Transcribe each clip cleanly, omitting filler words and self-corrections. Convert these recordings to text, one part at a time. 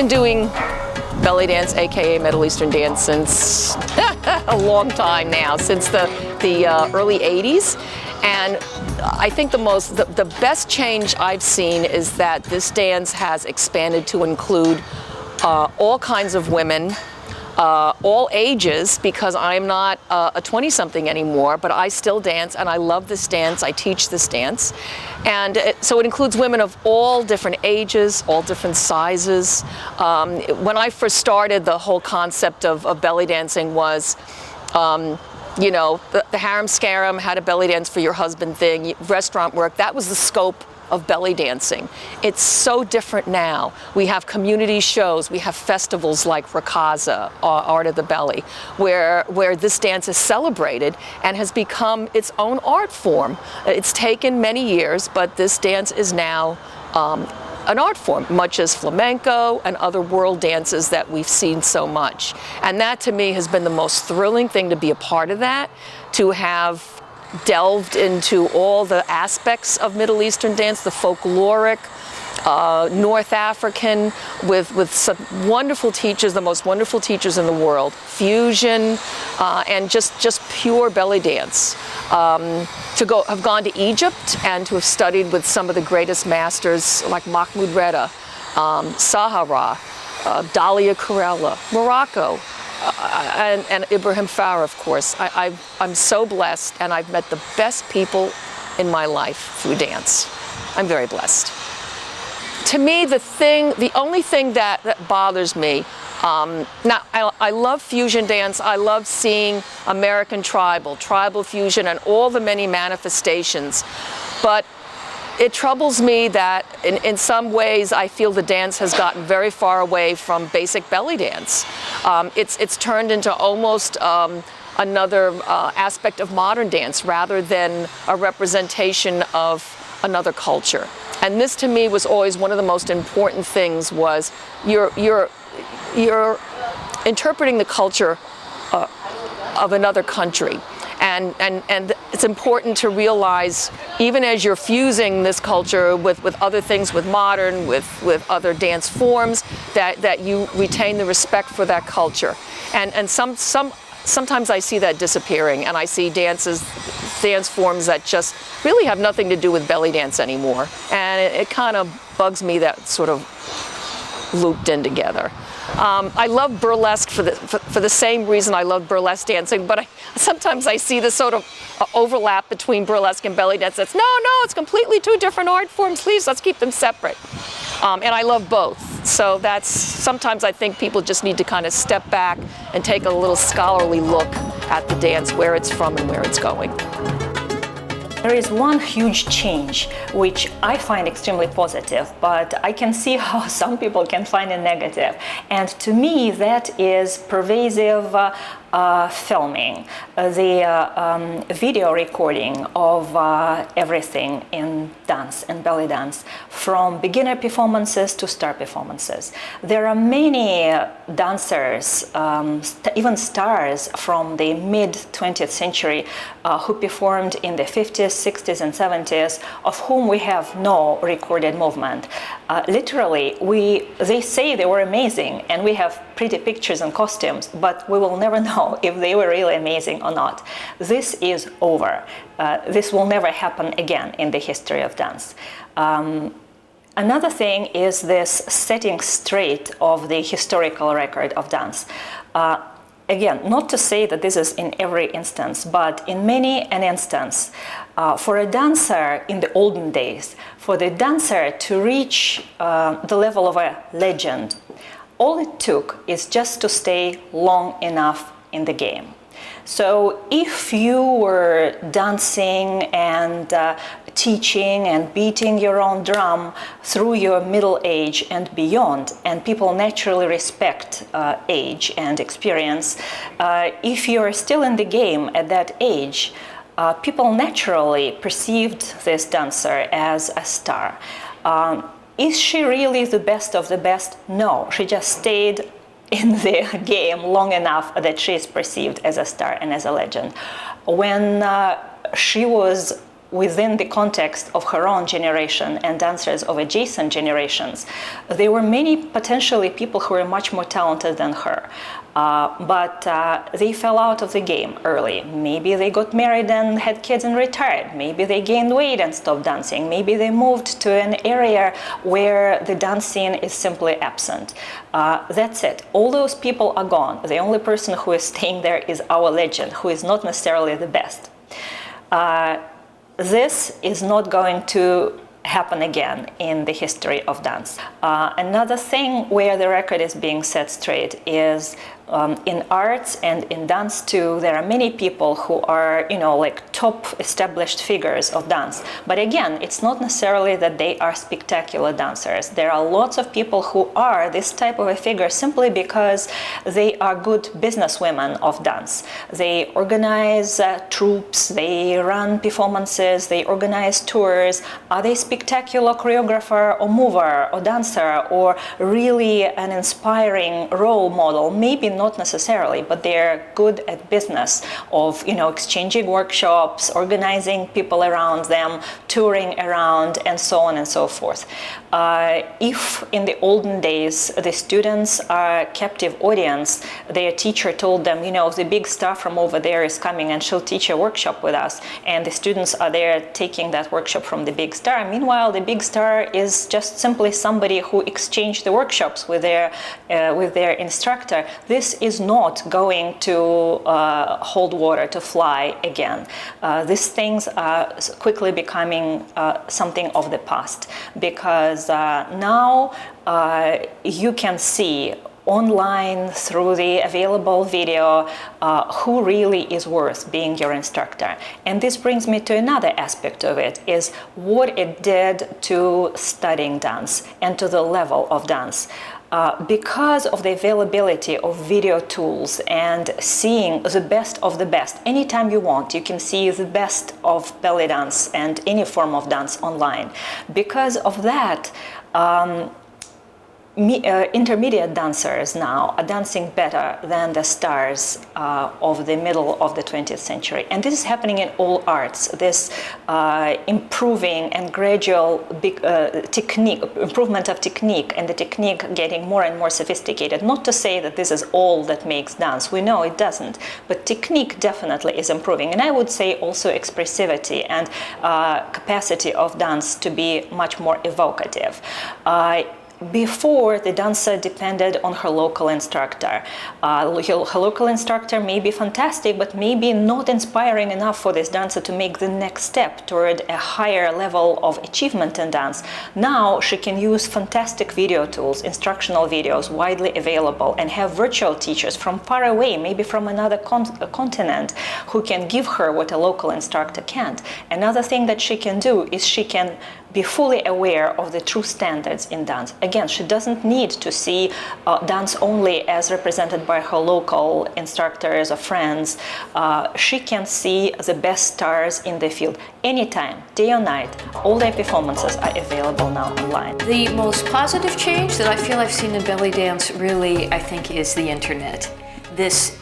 been doing belly dance, aka Middle Eastern dance, since a long time now, since the early 80s. And I think the best change I've seen is that this dance has expanded to include all kinds of women, all ages, because I'm not a 20-something anymore, but I still dance and I love this dance. I teach this dance. And so it includes women of all different ages, all different sizes. When I first started, the whole concept of belly dancing was, you know, the harem scarum, how to belly dance for your husband thing, restaurant work, that was the scope of belly dancing. It's so different now. We have community shows, we have festivals like Rakaza, Art of the Belly, where this dance is celebrated and has become its own art form. It's taken many years, but this dance is now an art form, much as flamenco and other world dances that we've seen so much. And that to me has been the most thrilling thing, to be a part of that, to have delved into all the aspects of Middle Eastern dance, the folkloric, North African, with some wonderful teachers, the most wonderful teachers in the world, fusion, and just pure belly dance. To have gone to Egypt and to have studied with some of the greatest masters like Mahmoud Reda, Sahara, Dalia Karela, Morocco, and Ibrahim Farah, of course. I'm so blessed, and I've met the best people in my life through dance. I'm very blessed. To me, the only thing that bothers me, now I love fusion dance. I love seeing American tribal fusion, and all the many manifestations. But it troubles me that in some ways I feel the dance has gotten very far away from basic belly dance. It's turned into almost another aspect of modern dance rather than a representation of another culture. And this to me was always one of the most important things, was you're interpreting the culture of another country. And it's important to realize, even as you're fusing this culture with other things, with modern, with other dance forms, that you retain the respect for that culture. And sometimes I see that disappearing, and I see dance forms that just really have nothing to do with belly dance anymore. And it kind of bugs me that sort of looped in together. I love burlesque for the same reason I love burlesque dancing, but sometimes I see this sort of overlap between burlesque and belly dance. That's no, it's completely two different art forms. Please, let's keep them separate. And I love both. So sometimes I think people just need to kind of step back and take a little scholarly look at the dance, where it's from and where it's going. There is one huge change which I find extremely positive, but I can see how some people can find it negative. And to me, that is pervasive filming, the video recording of everything in dance and belly dance, from beginner performances to star performances. There are many dancers, even stars from the mid-20th century who performed in the 50s, 60s and 70s, of whom we have no recorded movement. Literally, they say they were amazing, and we have pretty pictures and costumes, but we will never know if they were really amazing or not. This is over. This will never happen again in the history of dance. Another thing is this setting straight of the historical record of dance. Again, not to say that this is in every instance, but in many an instance, for a dancer in the olden days, for the dancer to reach the level of a legend, all it took is just to stay long enough in the game. So if you were dancing and teaching and beating your own drum through your middle age and beyond, and people naturally respect age and experience, if you're still in the game at that age, people naturally perceived this dancer as a star. Is she really the best of the best? No, she just stayed in the game long enough that she is perceived as a star and as a legend. When she was within the context of her own generation and dancers of adjacent generations, there were many potentially people who were much more talented than her. But they fell out of the game early. Maybe they got married and had kids and retired. Maybe they gained weight and stopped dancing. Maybe they moved to an area where the dance scene is simply absent. That's it. All those people are gone. The only person who is staying there is our legend, who is not necessarily the best. This is not going to happen again in the history of dance. Another thing where the record is being set straight is in arts and in dance too, there are many people who are, like top established figures of dance. But again, it's not necessarily that they are spectacular dancers. There are lots of people who are this type of a figure simply because they are good businesswomen of dance. They organize troupes, they run performances, they organize tours. Are they spectacular choreographer or mover or dancer or really an inspiring role model? Maybe not necessarily, but they're good at business of exchanging workshops, organizing people around them, touring around, and so on and so forth. If in the olden days the students are a captive audience, their teacher told them, the big star from over there is coming and she'll teach a workshop with us, and the students are there taking that workshop from the big star. Meanwhile, the big star is just simply somebody who exchanged the workshops with their instructor. This is not going to hold water, to fly again. These things are quickly becoming something of the past, because now you can see online through the available video who really is worth being your instructor. And this brings me to another aspect of it, is what it did to studying dance and to the level of dance. Because of the availability of video tools and seeing the best of the best, anytime you want, you can see the best of belly dance and any form of dance online. Because of that, intermediate dancers now are dancing better than the stars of the middle of the 20th century. And this is happening in all arts. This improving and gradual improvement of technique, and the technique getting more and more sophisticated. Not to say that this is all that makes dance. We know it doesn't. But technique definitely is improving. And I would say also expressivity and capacity of dance to be much more evocative. Before, the dancer depended on her local instructor. Her local instructor may be fantastic, but maybe not inspiring enough for this dancer to make the next step toward a higher level of achievement in dance. Now she can use fantastic video tools, instructional videos widely available, and have virtual teachers from far away, maybe from another continent, who can give her what a local instructor can't. Another thing that she can do is she can be fully aware of the true standards in dance. Again, she doesn't need to see dance only as represented by her local instructors or friends. She can see the best stars in the field anytime, day or night. All their performances are available now online. The most positive change that I feel I've seen in belly dance really, I think, is the internet. This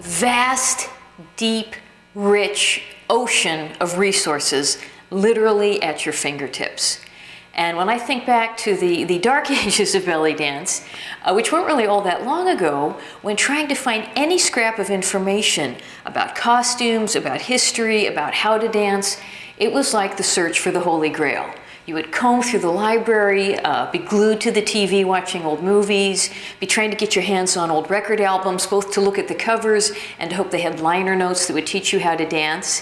vast, deep, rich ocean of resources literally at your fingertips. And when I think back to the dark ages of belly dance, which weren't really all that long ago, when trying to find any scrap of information about costumes, about history, about how to dance, it was like the search for the Holy Grail. You would comb through the library, be glued to the TV watching old movies, be trying to get your hands on old record albums, both to look at the covers and to hope they had liner notes that would teach you how to dance.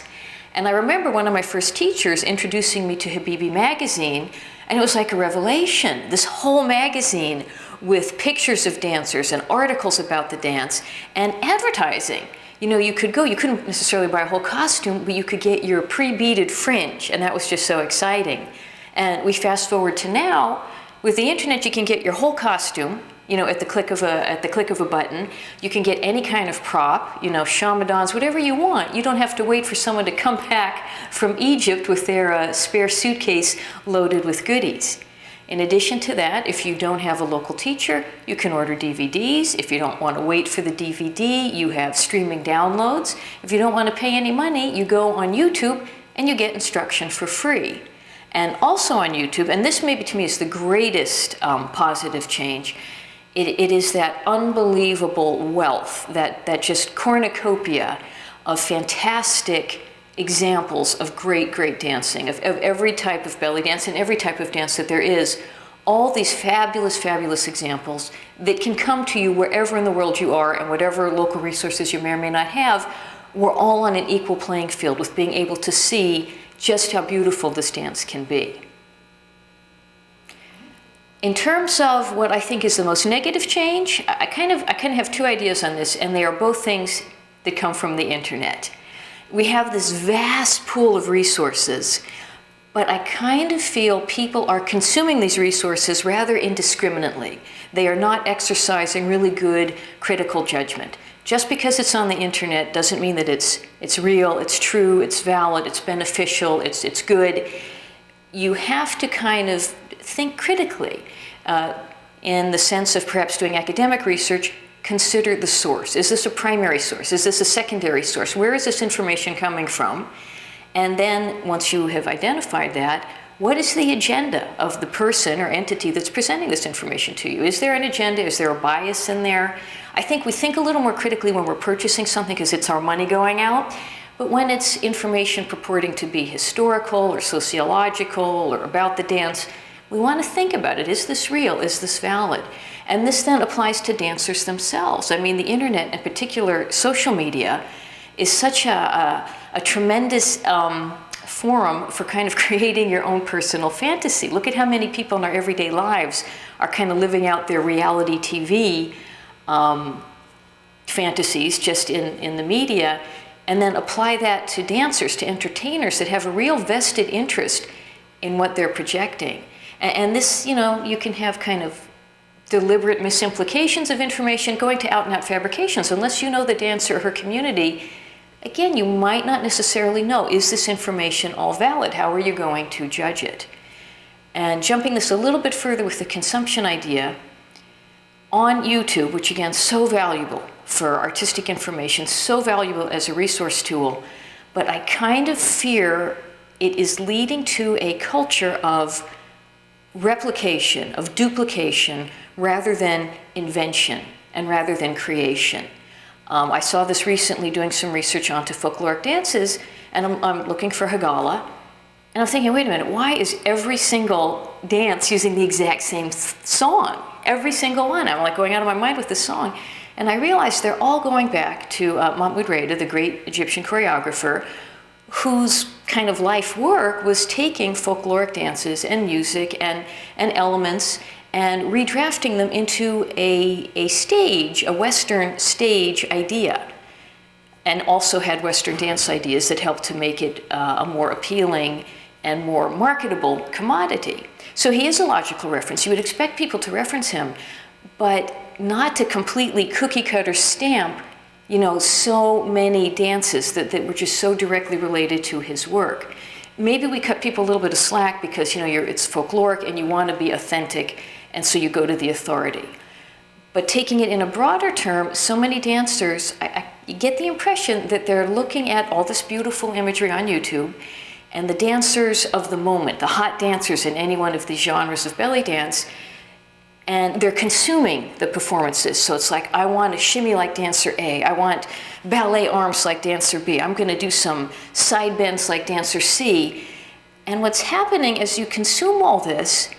And I remember one of my first teachers introducing me to Habibi magazine, and it was like a revelation. This whole magazine with pictures of dancers and articles about the dance and advertising. You could go, you couldn't necessarily buy a whole costume, but you could get your pre-beaded fringe, and that was just so exciting. And we fast forward to now, with the internet you can get your whole costume, at the click of a button. You can get any kind of prop, chamadons, whatever you want. You don't have to wait for someone to come back from Egypt with their spare suitcase loaded with goodies. In addition to that, if you don't have a local teacher, you can order DVDs. If you don't want to wait for the DVD, you have streaming downloads. If you don't want to pay any money, you go on YouTube and you get instruction for free. And also on YouTube, and this maybe to me is the greatest positive change, it is that unbelievable wealth, that just cornucopia of fantastic examples of great, great dancing, of every type of belly dance and every type of dance that there is. All these fabulous, fabulous examples that can come to you wherever in the world you are and whatever local resources you may or may not have. We're all on an equal playing field with being able to see just how beautiful this dance can be. In terms of what I think is the most negative change, I kind of have two ideas on this, and they are both things that come from the internet. We have this vast pool of resources, but I kind of feel people are consuming these resources rather indiscriminately. They are not exercising really good critical judgment. Just because it's on the internet doesn't mean that it's real, it's true, it's valid, it's beneficial, it's good. You have to kind of think critically in the sense of perhaps doing academic research. Consider the source. Is this a primary source? Is this a secondary source? Where is this information coming from? And then once you have identified that, what is the agenda of the person or entity that's presenting this information to you? Is there an agenda? Is there a bias in there? I think we think a little more critically when we're purchasing something because it's our money going out. But when it's information purporting to be historical or sociological or about the dance, we want to think about it. Is this real? Is this valid? And this then applies to dancers themselves. I mean, the internet, in particular social media, is such a tremendous forum for kind of creating your own personal fantasy. Look at how many people in our everyday lives are kind of living out their reality TV fantasies just in the media, and then apply that to dancers, to entertainers that have a real vested interest in what they're projecting. And this, you can have kind of deliberate misimplications of information going to out-and-out fabrications. Unless you know the dancer or her community, again, you might not necessarily know, is this information all valid? How are you going to judge it? And jumping this a little bit further with the consumption idea, on YouTube, which again, so valuable for artistic information, so valuable as a resource tool, but I kind of fear it is leading to a culture of replication, of duplication, rather than invention and rather than creation. I saw this recently doing some research onto folkloric dances, and I'm looking for Hagala, and I'm thinking, wait a minute, why is every single dance using the exact same song? Every single one. I'm like going out of my mind with this song. And I realized they're all going back to Mahmoud Reda, the great Egyptian choreographer, whose kind of life work was taking folkloric dances and music and elements and redrafting them into a stage, a Western stage idea, and also had Western dance ideas that helped to make it a more appealing and more marketable commodity. So he is a logical reference. You would expect people to reference him, but not to completely cookie cutter stamp, so many dances that were just so directly related to his work. Maybe we cut people a little bit of slack because, it's folkloric and you want to be authentic, and so you go to the authority. But taking it in a broader term, so many dancers, you get the impression that they're looking at all this beautiful imagery on YouTube, and the dancers of the moment, the hot dancers in any one of these genres of belly dance, and they're consuming the performances. So it's like, I want to shimmy like dancer A, I want ballet arms like dancer B, I'm going to do some side bends like dancer C. And what's happening as you consume all this,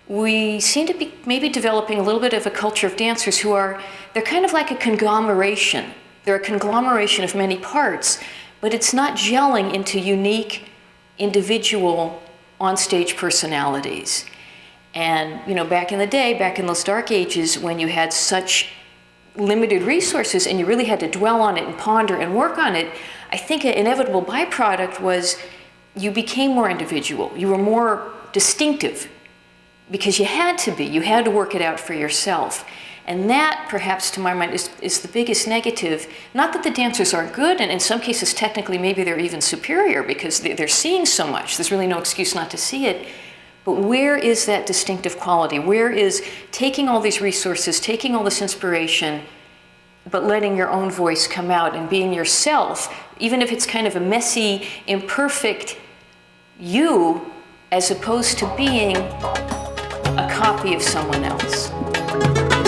we seem to be maybe developing a little bit of a culture of dancers they're kind of like a conglomeration. They're a conglomeration of many parts, but it's not gelling into unique, individual, on-stage personalities. And, back in the day, back in those dark ages, when you had such limited resources and you really had to dwell on it and ponder and work on it, I think an inevitable byproduct was you became more individual. You were more distinctive because you had to be. You had to work it out for yourself. And that, perhaps, to my mind, is the biggest negative. Not that the dancers aren't good, and in some cases, technically, maybe they're even superior because they're seeing so much. There's really no excuse not to see it. But where is that distinctive quality? Where is taking all these resources, taking all this inspiration, but letting your own voice come out and being yourself, even if it's kind of a messy, imperfect you, as opposed to being a copy of someone else.